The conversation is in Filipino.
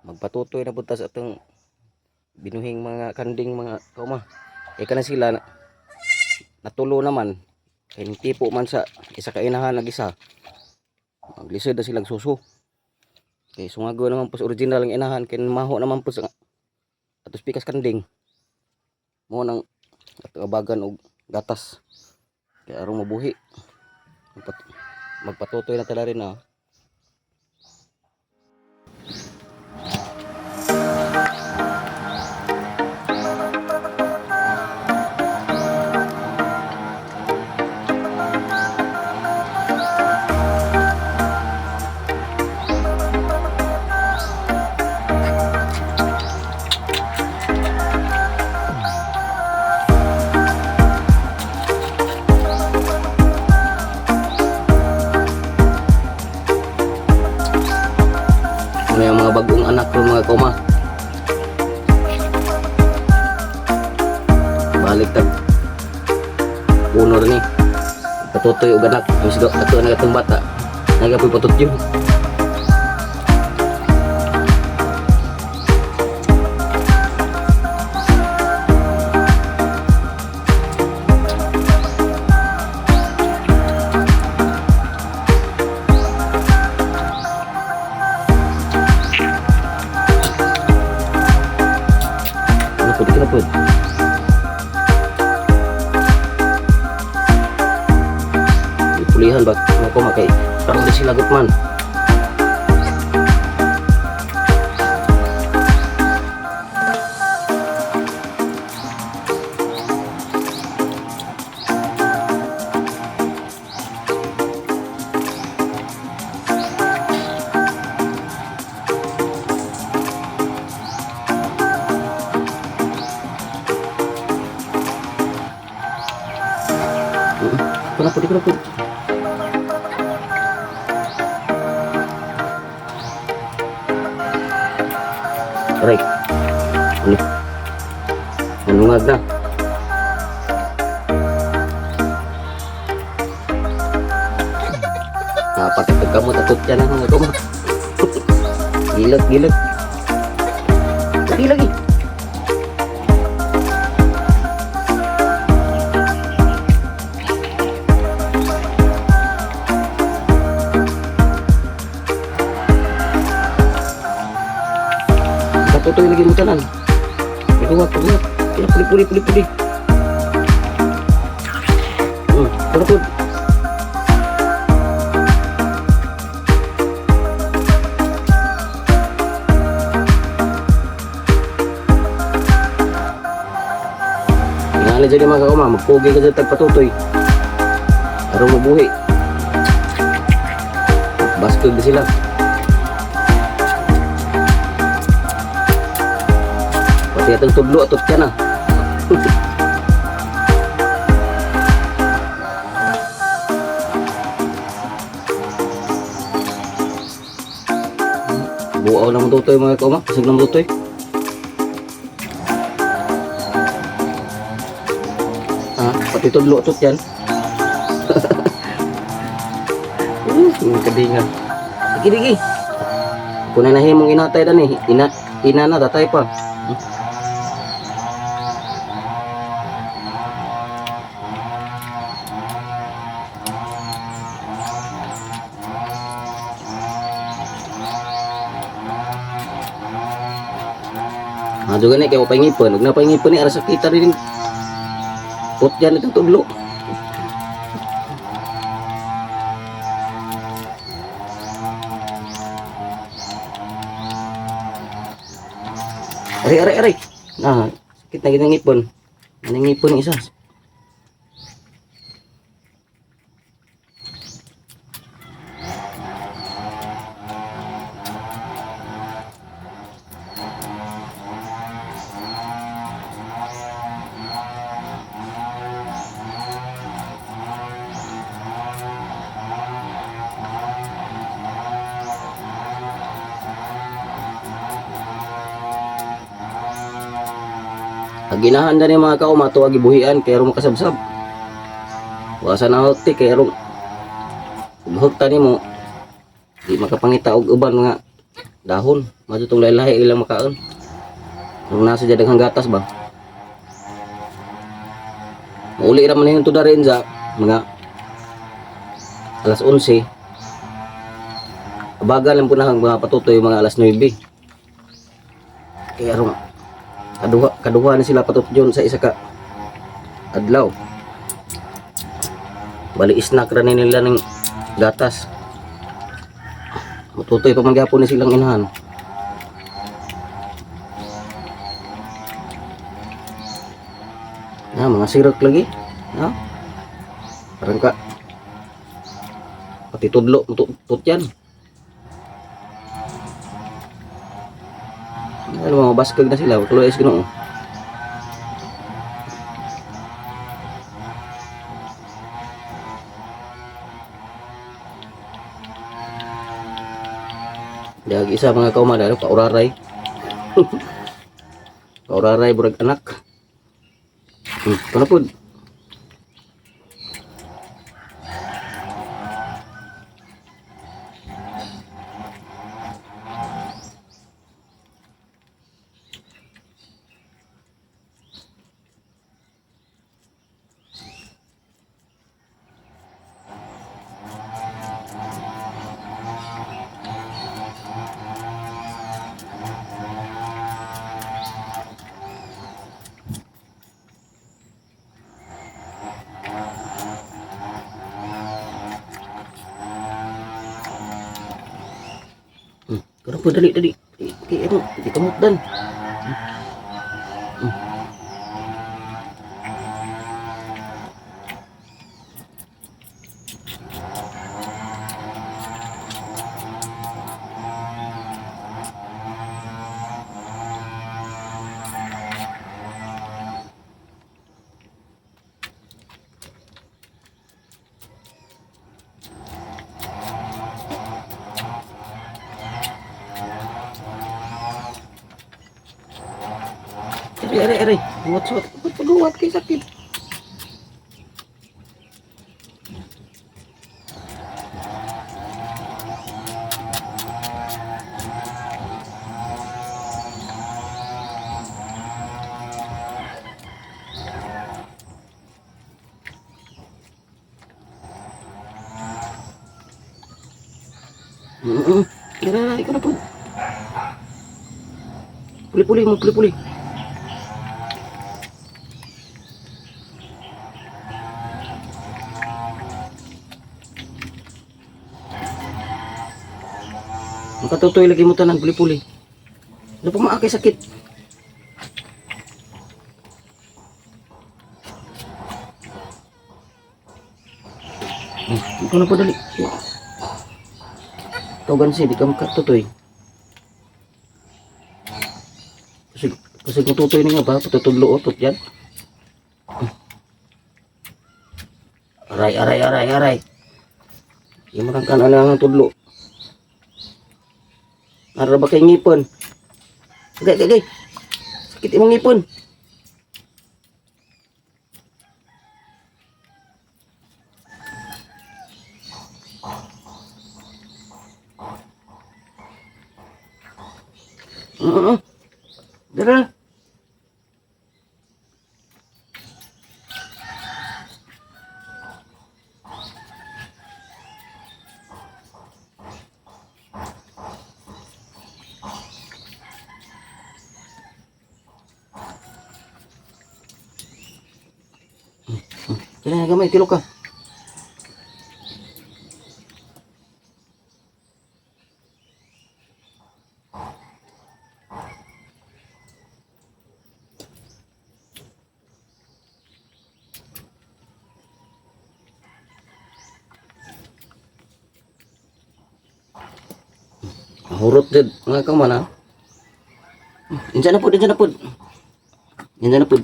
magpatutoy na punta sa atong binuhing mga kanding mga kauma. Kana sila natulo naman kay tipo man sa isa ka inahan nag isa. Maglisod na silang suso. Kay sungago naman po sa original ang inahan kay maho naman po sa atos pikas kanding. Mo nang abagan og gatas. Kay aron mabuhi. Magpatutoy na tala rin na. Ano yung mga bagong anak ko mga kauma. Balik tag puno rin patutoy og anak ang sigaw ato na katong bata nagapoy patutyo. Kenapa? Pulihan bak ako makai parang di sila gutman. Kenapa? Right. Manungag na. Patay kamu takut yan ang mga kuma. Gilag. Lagi. Tutoy lagi mo tanan. Pagawat. Kaya puli. Pagawat. Ingala jadi mga kauma, magpugi ka dyan tagpatutoy. Araw mabuhi. Baskog na sila. Pati atong tudlo atot ka na. Buaw na tutoy mga kauma, kasig ng tutoy. Pati tudlo atot yan. Kadingan. Digi. Kung nahimong inatay dan eh, ina na tatay pa. Juga nih kayak mau pengipun, kenapa pengipun nih rasa kita rin putyan itu tudlo. Ari. Nah, kita ngipun. Ngipun isa. Ginahan na ni mga kauma to gibuhian kay ron makasabsab. Wasa na hote kay ron. Hukta nimo di makapangita og uban nga dahon. Madto tong lahi-lahi ilang makaon. Kung nasa dyan daghang gatas ba? Mauli ra man yung tuda rin sa mga alas 11. Abaga lang po na mga patutoy mga alas 9. Kaya ron kaduha na sila patutyon sa isa ka adlaw. Bali snack ra ni nila ng gatas. Matutoy pa man gyapon ni silang inahan. Mga sirok lagi. Parang ka pati tudlo tut yan. Ano mga baskag na sila, tuloy is Ginoo. Dag isa mga kaumada pauraray. Pauraray burag anak. Kana pud. Kana pud dali. Kaya ano, di kamutdan. Aray. Suwat. Pagluwat kay sakit. Aray, ikaw na po. Puli. Makatutoy lagi mo tanan, puli. Ano pa maakay sakit? Ikaw na po dali. Tawagan siya, di ka makatutoy. Kasi kung tutoy na nga ba, patutudlo otot yan. Aray. Yung marangkan alang ang tudlo. Nara ba kay ngipon? Gay. Sakit imong ngipon. Dara. Kailangan nga gamay, tilok ka. Hurot dyan, mga kaman ha. Diyan na po.